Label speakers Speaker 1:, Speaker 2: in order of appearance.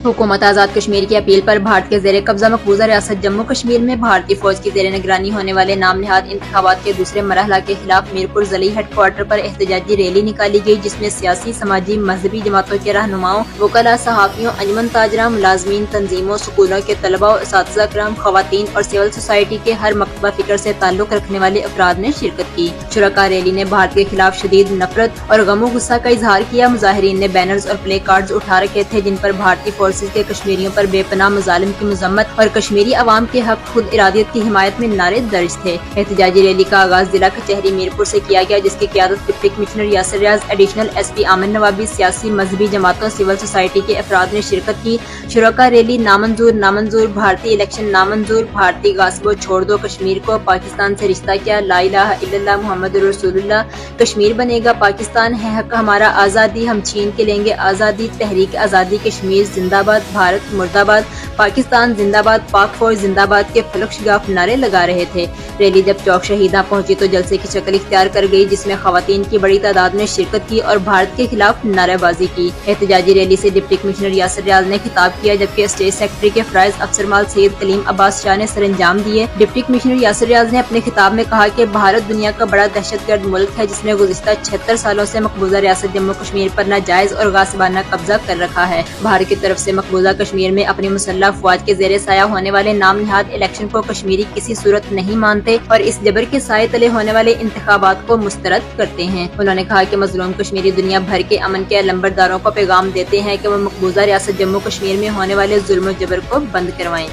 Speaker 1: हुकूमत आज़ाद कश्मीर की अपील पर भारत के जेर कब्जा मकबूजा रियासत जम्मू कश्मीर में भारतीय फौज की जेर निगरानी होने वाले नाम निहाद इंतखाबात के दूसरे मरहला के खिलाफ मीरपुर ज़िली हेडक्वार्टर पर एहतजाजी रैली निकाली गई, जिसमें सियासी, समाजी, मजहबी जमातों के रहनुमाओं, वकला, सहाफियों, अंजुमन ताजरा, मुलाजमीन, तंजीमों, स्कूलों के तलबा और असातिज़ा किराम, खवातीन और सिविल सोसाइटी के हर मकतबा फिक्र से ताल्लुक रखने वाले अफराद ने शिरकत की। शुरका रैली ने भारत के खिलाफ शदीद नफरत और गमो गुस्सा का इजहार किया। मुजाहिरीन ने बैनर्स और प्ले कार्ड्स उठा रखे थे, जिन पर भारतीय फोर्सेज के कश्मीरियों पर बेपनाह मुजालिम की मजम्मत और कश्मीरी अवाम के हक खुद इरादियत की हिमायत में नारे दर्ज थे। एहतजाजी रैली का आगाज जिला कचहरी मीरपुर से किया गया, जिसकी क़यादत डिप्टी कमिश्नर यासिर रियाज, एडिशनल SP आमिर नवाबी, सियासी, मजहबी जमातों, सिविल सोसाइटी के अफराद ने शिरकत की। शुरका रैली नामंजूर नामंजूर, भारतीय इलेक्शन नामंजूर, भारतीय गासिबो छोड़ दो कश्मीर को, पाकिस्तान से रिश्ता क्या, ला इलाहा इल्लल्लाह मुहम्मदुर रसूलुल्लाह, कश्मीर बनेगा पाकिस्तान है हक हमारा, आज़ादी हम छीन के लेंगे आज़ादी, तहरीक आज़ादी कश्मीर जिंदाबाद, भारत मुर्दाबाद, पाकिस्तान जिंदाबाद, पाक फौज जिंदाबाद के फलक शिगाफ नारे लगा रहे थे। रैली जब चौक शहीदा पहुंची तो जलसे की शक्ल इख्तियार कर गई, जिसमें खवातीन की बड़ी तादाद ने शिरकत की और भारत के खिलाफ नारेबाजी की। एहतजाजी रैली से डिप्टी कमिश्नर यासिर रियाज ने खिताब किया, जबकि स्टेट सेक्रेटरी के फराइज अफसर माल सैयद कलीम अब्बास शाह ने सरंजाम दिए। डिप्टी कमिश्नर यासिर रियाज ने अपने खिताब में कहा कि भारत दुनिया का बड़ा दहशतगर्द मुल्क है, जिसने गुज़िश्ता 76 सालों से मकबूजा रियासत जम्मू कश्मीर पर नाजायज और गासिबाना कब्जा कर रखा है। भारत की तरफ से मकबूजा कश्मीर में अपनी मुसल्लह अफवाज के जेर साया होने वाले नाम निहाद इलेक्शन को कश्मीरी किसी सूरत नहीं मानते और इस जबर के साए तले होने वाले इंतखाबात को मुस्तरद करते हैं। उन्होंने कहा कि मजलूम कश्मीरी दुनिया भर के अमन के लंबरदारों को पैगाम देते हैं कि वो मकबूजा रियासत जम्मू कश्मीर में होने वाले जुल्म जबर को बंद करवाएं।